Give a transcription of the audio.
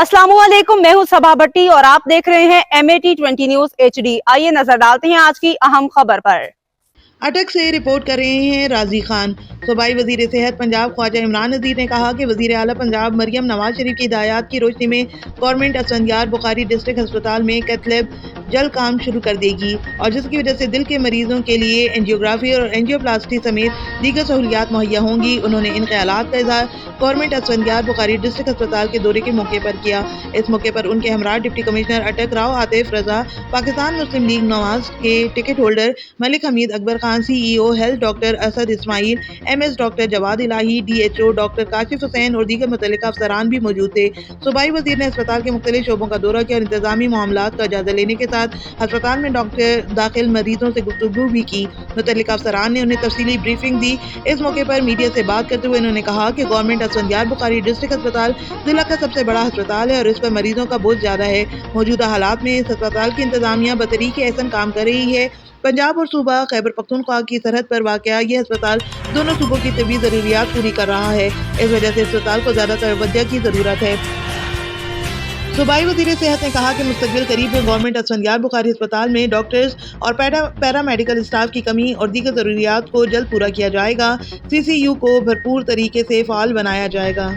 अस्सलाम वालेकुम, मैं हूं सबा भट्टी और आप देख रहे हैं MAT20 न्यूज HD। आइए नजर डालते हैं आज की अहम खबर पर। अटक से रिपोर्ट कर रहे हैं राजी खान। सूबाई वजीर सेहत पंजाब ख्वाजा इमरान नज़ीर ने कहा कि वजीर आला पंजाब मरियम नवाज शरीफ की हिदायत की रोशनी में गवर्नमेंट असफंदियार बुखारी डिस्ट्रिक्ट अस्पताल में कैथ लैब जल्द काम शुरू कर देगी और जिसकी वजह से दिल के मरीजों के लिए एंजियोग्राफी और एंजियोप्लास्टी समेत दीगर सहूलियात मुहैया होंगी। उन्होंने इन ख्यालात का इजहार गवर्नमेंट असफंदियार बुखारी डिस्ट्रिक्ट अस्पताल के दौरे के मौके पर किया। इस मौके पर उनके हमरा डिप्टी कमिश्नर अटक राव आतिफ रजा, पाकिस्तान मुस्लिम लीग नवाज के ticket holder Malik Hameed Akbar Khan, CEO health doctor Asad Ismail, MS doctor Jawad Elahi, DHO doctor Kashif Hussain और दीगर मुतल्लिका अफसरान भी मौजूद थे। सूबाई वजीर ने अस्पताल के मुख्तलिफ शोबों का दौरा किया और इंतजामी मामलात का जायजा लेने के साथ अस्पताल में डॉक्टर दाखिल मरीजों से गुफ्तगू भी की। मुतल्लिका अफसरान ने उन्हें तफसीली ब्रीफिंग दी। इस मौके पर मीडिया से बात करते हुए उन्होंने कहा कि गवर्नमेंट असफंदियार बुखारी डिस्ट्रिक्ट अस्पताल जिला का सबसे बड़ा अस्पताल है और इस पर मरीजों का बोझ ज्यादा है। मौजूदा हालात में इस अस्पताल की इंतजामिया बतरीके एहसन काम कर रही है। पंजाब और सूबा खैबर पख्तूनख्वा की सरहद पर वाक़या यह अस्पताल दोनों सूबों की तबी ज़रूरियात पूरी कर रहा है। इस वजह से अस्पताल को ज़्यादा तवज्जो की ज़रूरत है। सूबाई वज़ीर सेहत ने कहा कि मुस्तक़बिल करीब में गवर्नमेंट असफंदियार बुखारी अस्पताल में डॉक्टर्स और पैरा मेडिकल स्टाफ की कमी और दीगर ज़रूरियात को जल्द पूरा किया जाएगा। CCU को भरपूर तरीके से फ़ाल बनाया जाएगा।